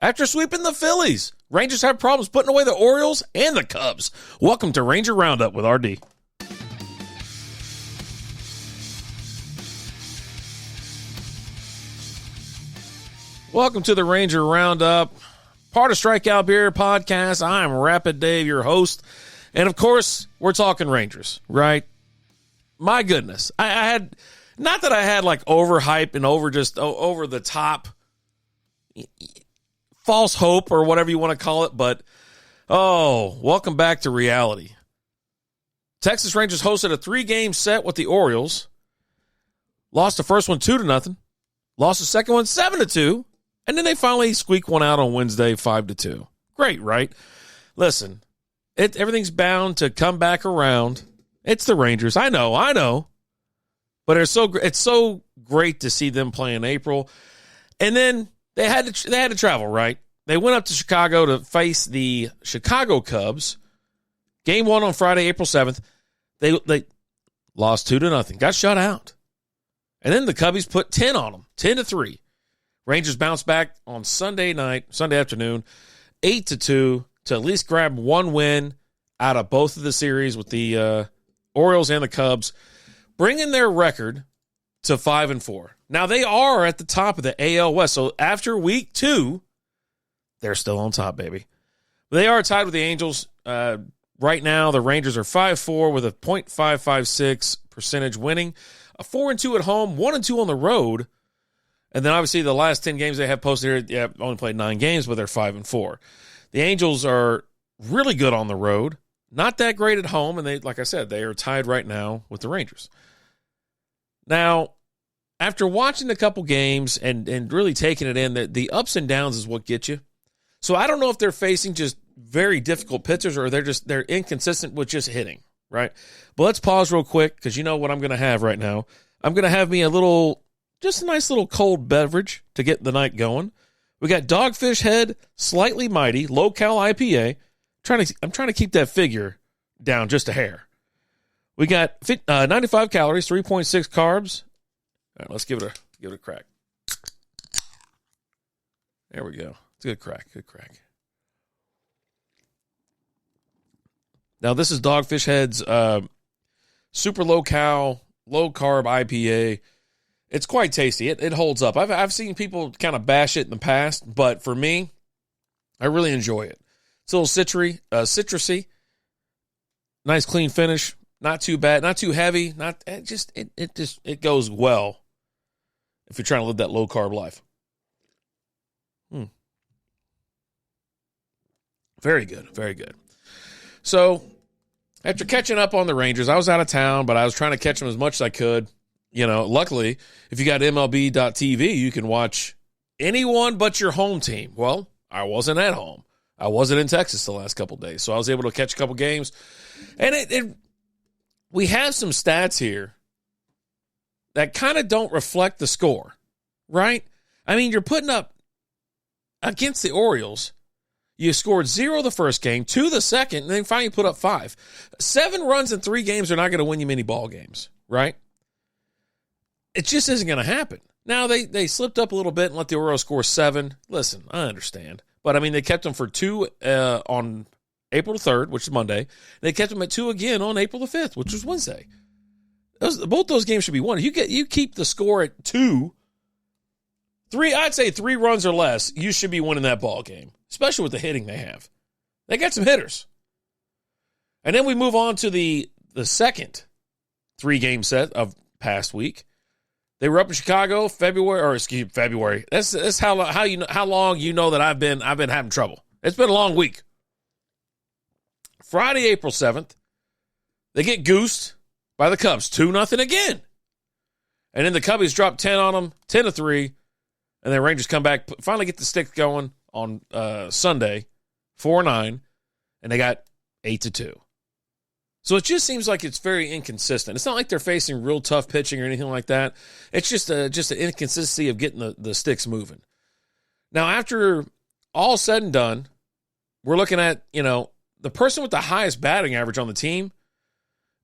After sweeping the Phillies, Rangers have problems putting away the Orioles and the Cubs. Welcome to Ranger Roundup with RD. Welcome to the Ranger Roundup, part of Strikeout Beer Podcast. I'm Rapid Dave, your host. And, of course, we're talking Rangers, right? My goodness. I had, not that I had like overhype and over the top false hope or whatever you want to call it, but, welcome back to reality. Texas Rangers hosted a 3-game set with the Orioles. Lost the first one 2-0. Lost the second one 7-2. And then they finally squeaked one out on Wednesday, 5-2. Great, right? Listen, everything's bound to come back around. It's the Rangers. I know. But it's so great to see them play in April. And then they had to travel, right? They went up to Chicago to face the Chicago Cubs. Game 1 on Friday, April 7th. They lost 2-0. Got shut out. And then the Cubbies put 10 on them, 10-3. Rangers bounced back on Sunday afternoon, 8-2, to at least grab one win out of both of the series with the Orioles and the Cubs, bringing their record to 5-4. Now, they are at the top of the AL West, so after week 2, they're still on top, baby. They are tied with the Angels. Right now, the Rangers are 5-4 with a .556 percentage winning, a 4-2 at home, 1-2 on the road. And then obviously the last 10 games they have posted here, only played 9 games, but they're 5-4. The Angels are really good on the road, not that great at home, and like I said, they are tied right now with the Rangers. Now, after watching a couple games and really taking it in, the ups and downs is what gets you. So I don't know if they're facing just very difficult pitchers or they're inconsistent with just hitting, right? But let's pause real quick because you know what I'm going to have right now. I'm going to have me just a nice little cold beverage to get the night going. We got Dogfish Head, Slightly Mighty, low-cal IPA. I'm trying to keep that figure down just a hair. We got 95 calories, 3.6 carbs. All right, let's give it a crack. There we go. It's a good crack. Now, this is Dogfish Head's super low-cal, low-carb IPA. It's quite tasty. It holds up. I've seen people kind of bash it in the past, but for me, I really enjoy it. It's a little citrusy, nice clean finish, not too bad, not too heavy. It goes well if you're trying to live that low carb life. Very good, very good. So after catching up on the Rangers, I was out of town, but I was trying to catch them as much as I could. You know, luckily, if you got MLB.tv, you can watch anyone but your home team. Well, I wasn't at home. I wasn't in Texas the last couple of days, so I was able to catch a couple games. And we have some stats here that kind of don't reflect the score, right? I mean, you're putting up against the Orioles. You scored 0 the first game, 2 the second, and then finally put up 5. 7 runs in 3 games are not going to win you many ball games, right? It just isn't going to happen. Now, they slipped up a little bit and let the Orioles score 7. Listen, I understand. But, I mean, they kept them for 2 on April 3rd, which is Monday. They kept them at 2 again on April the 5th, which was Wednesday. Both those games should be won. You keep the score at 2, 3, I'd say 3 runs or less, you should be winning that ball game, especially with the hitting they have. They got some hitters. And then we move on to the second 3-game set of past week. They were up in Chicago February. That's how long you know that I've been having trouble. It's been a long week. Friday, April 7th, they get goosed by the Cubs, 2-0 again. And then the Cubbies drop 10 on them, 10-3, and then Rangers come back, finally get the stick going on Sunday, 4-9, and they got 8-2. So it just seems like it's very inconsistent. It's not like they're facing real tough pitching or anything like that. It's just an inconsistency of getting the sticks moving. Now, after all said and done, we're looking at, the person with the highest batting average on the team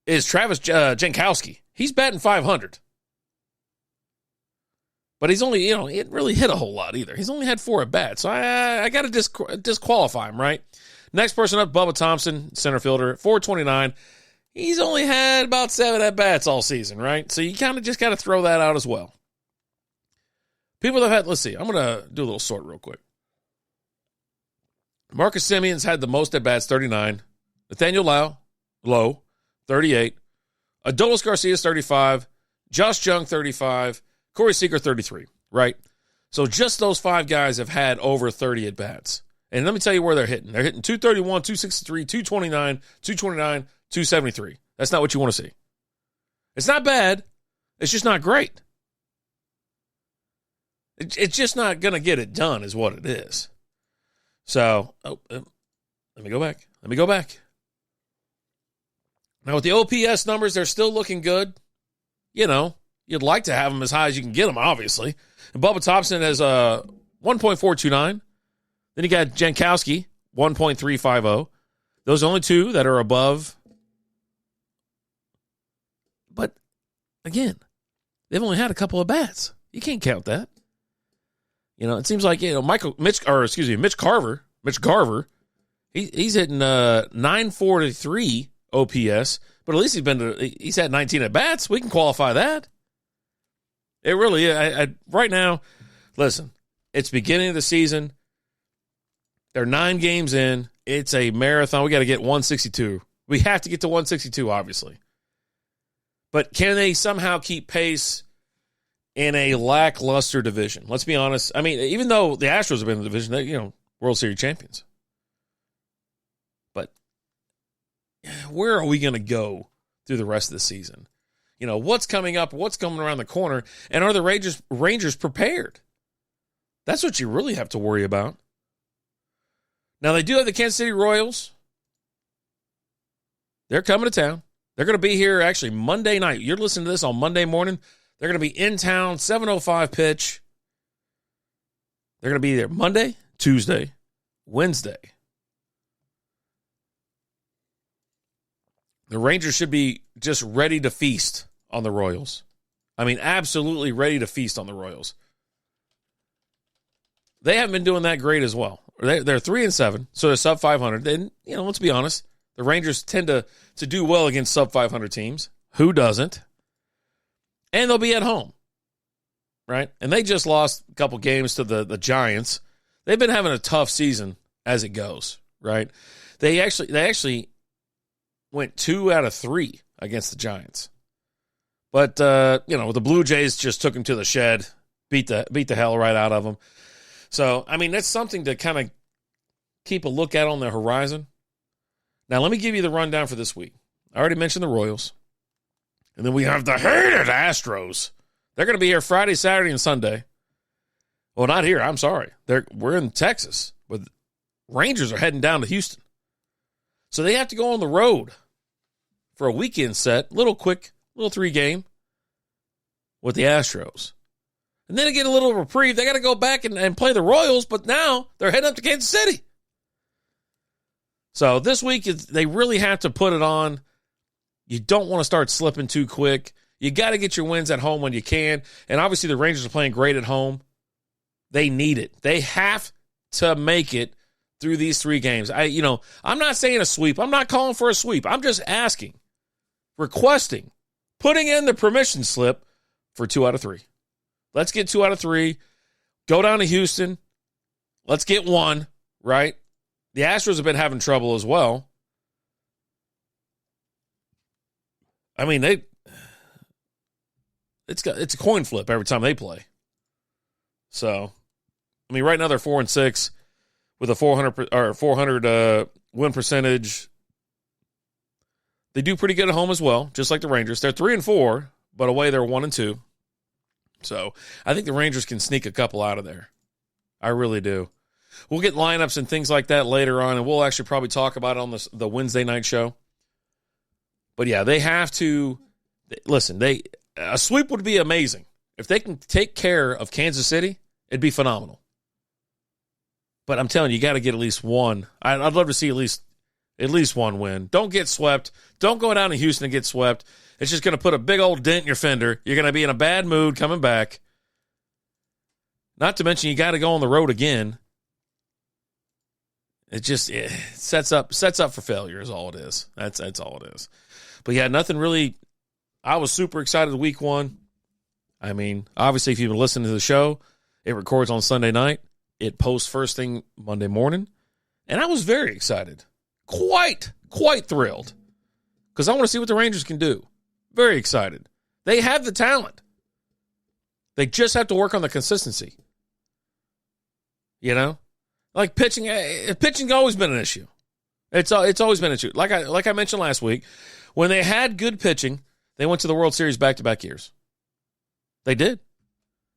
is Travis Jankowski. He's batting .500. But he's only, he didn't really hit a whole lot either. He's only had 4 at-bats. So I got to disqualify him, right? Next person up, Bubba Thompson, center fielder, 429. He's only had about 7 at-bats all season, right? So you kind of just got to throw that out as well. People that have had, let's see, I'm going to do a little sort real quick. Marcus Semion's had the most at-bats, 39. Nathaniel Lowe, 38. Adolis Garcia's 35. Josh Jung, 35. Corey Seager, 33, right? So just those 5 guys have had over 30 at-bats. And let me tell you where they're hitting. They're hitting 231, 263, 229, 229, 273. That's not what you want to see. It's not bad. It's just not great. It's just not going to get it done is what it is. So, let me go back. Now, with the OPS numbers, they're still looking good. You'd like to have them as high as you can get them, obviously. And Bubba Thompson has 1.429. Then you got Jankowski, 1.350. Those are only 2 that are above. But, again, they've only had a couple of bats. You can't count that. It seems like, Mitch Garver, he's hitting 943 OPS, but at least he's had 19 at bats. We can qualify that. It really, right now, listen, it's beginning of the season. They're 9 games in. It's a marathon. We got to get 162. We have to get to 162, obviously. But can they somehow keep pace in a lackluster division? Let's be honest. I mean, even though the Astros have been in the division, they're, World Series champions. But where are we going to go through the rest of the season? What's coming up? What's coming around the corner? And are the Rangers prepared? That's what you really have to worry about. Now, they do have the Kansas City Royals. They're coming to town. They're going to be here actually Monday night. You're listening to this on Monday morning. They're going to be in town, 7:05 pitch. They're going to be there Monday, Tuesday, Wednesday. The Rangers should be just ready to feast on the Royals. I mean, absolutely ready to feast on the Royals. They haven't been doing that great as well. They're 3-7, so they're sub 500. And, let's be honest, the Rangers tend to do well against sub 500 teams. Who doesn't? And they'll be at home, right? And they just lost a couple games to the Giants. They've been having a tough season as it goes, right? They actually went 2 out of 3 against the Giants. But, the Blue Jays just took them to the shed, beat the hell right out of them. So, I mean, that's something to kind of keep a look at on the horizon. Now, let me give you the rundown for this week. I already mentioned the Royals. And then we have the hated Astros. They're going to be here Friday, Saturday, and Sunday. Well, not here. I'm sorry. We're in Texas. But Rangers are heading down to Houston. So they have to go on the road for a weekend set. Little 3-game with the Astros. And then they get a little reprieve. They got to go back and play the Royals, but now they're heading up to Kansas City. So this week, they really have to put it on. You don't want to start slipping too quick. You got to get your wins at home when you can. And obviously the Rangers are playing great at home. They need it. They have to make it through these 3 games. I'm not saying a sweep. I'm not calling for a sweep. I'm just asking, requesting, putting in the permission slip for 2 out of 3. Let's get 2 out of 3. Go down to Houston. Let's get 1, right? The Astros have been having trouble as well. I mean, it's a coin flip every time they play. So, I mean, right now they're 4-6 with a 400 win percentage. They do pretty good at home as well, just like the Rangers. They're 3-4, but away they're 1-2. So I think the Rangers can sneak a couple out of there. I really do. We'll get lineups and things like that later on, and we'll actually probably talk about it on the Wednesday night show. But yeah, they have to listen. A sweep would be amazing if they can take care of Kansas City. It'd be phenomenal. But I'm telling you, you got to get at least 1. I'd love to see at least 1 win. Don't get swept. Don't go down to Houston and get swept. It's just going to put a big old dent in your fender. You're going to be in a bad mood coming back. Not to mention you got to go on the road again. It sets up for failure is all it is. That's all it is. But yeah, nothing really. I was super excited week one. I mean, obviously, if you've been listening to the show, it records on Sunday night. It posts first thing Monday morning. And I was very excited. Quite thrilled. Because I want to see what the Rangers can do. Very excited. They have the talent. They just have to work on the consistency. You know? Like pitching, pitching's always been an issue. It's always been an issue. Like I mentioned last week, when they had good pitching, they went to the World Series back-to-back years. They did.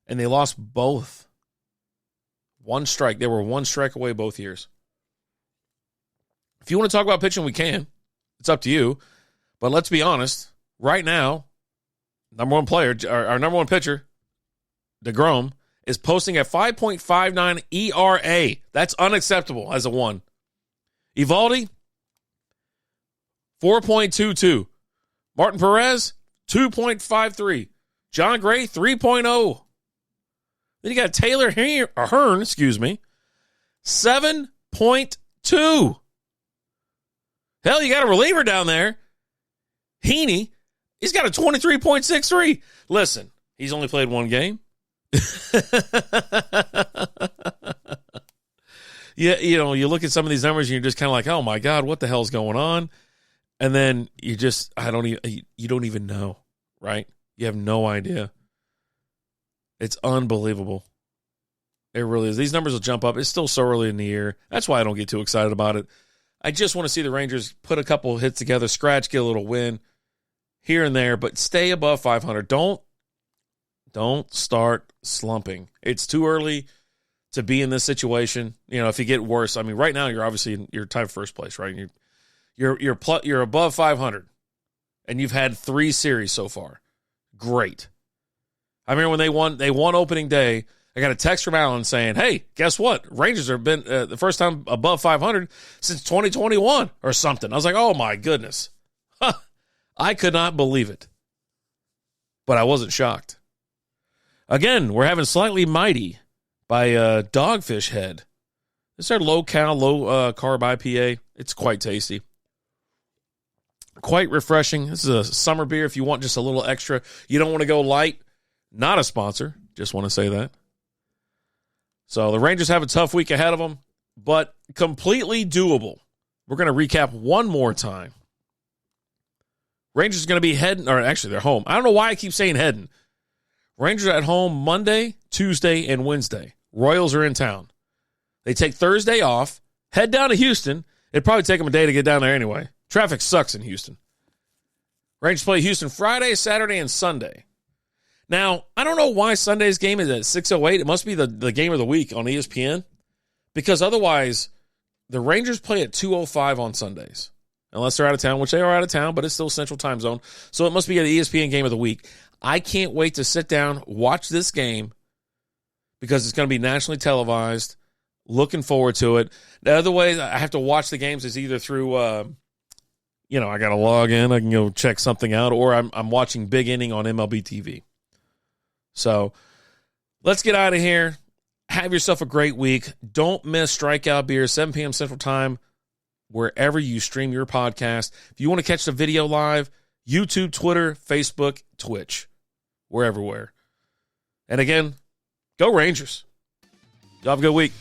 And they lost both. One strike. They were one strike away both years. If you want to talk about pitching, we can. It's up to you. But let's be honest. Right now, number one player, our number one pitcher, DeGrom, is posting a 5.59 ERA. That's unacceptable as a 1. Evaldi, 4.22. Martin Perez, 2.53. John Gray, 3.0. Then you got Taylor Hearn, 7.2. Hell, you got a reliever down there. Heaney, he's got a 23.63. Listen, he's only played one game. Yeah, you look at some of these numbers and you're just kind of like, oh my God, what the hell's going on? And then you don't even know, right? You have no idea. It's unbelievable. It really is. These numbers will jump up. It's still so early in the year. That's why I don't get too excited about it. I just want to see the Rangers put a couple hits together, scratch, get a little win here and there, but stay above 500. Don't start slumping. It's too early to be in this situation. If you get worse, I mean, right now you're tied first place, right? You're above 500, and you've had 3 series so far. Great. I remember when they won opening day. I got a text from Alan saying, "Hey, guess what? Rangers have been the first time above 500 since 2021 or something." I was like, "Oh my goodness!" I could not believe it, but I wasn't shocked. Again, we're having Slightly Mighty by Dogfish Head. This is our low-cal, low-carb IPA. It's quite tasty. Quite refreshing. This is a summer beer if you want just a little extra. You don't want to go light. Not a sponsor. Just want to say that. So the Rangers have a tough week ahead of them, but completely doable. We're going to recap one more time. Rangers are going to be heading, or actually they're home. I don't know why I keep saying heading. Rangers are at home Monday, Tuesday, and Wednesday. Royals are in town. They take Thursday off, head down to Houston. It'd probably take them a day to get down there anyway. Traffic sucks in Houston. Rangers play Houston Friday, Saturday, and Sunday. Now, I don't know why Sunday's game is at 6:08. It must be the game of the week on ESPN, because otherwise the Rangers play at 2:05 on Sundays, unless they're out of town, which they are out of town, but it's still Central Time Zone. So it must be an ESPN game of the week. I can't wait to sit down, watch this game, because it's going to be nationally televised. Looking forward to it. The other way I have to watch the games is either through, I got to log in. I can go check something out, or I'm watching Big Inning on MLB TV. So let's get out of here. Have yourself a great week. Don't miss Strikeout Beer, 7 p.m. Central Time, wherever you stream your podcast. If you want to catch the video live, YouTube, Twitter, Facebook, Twitch. We're everywhere. And again, go Rangers. Y'all have a good week.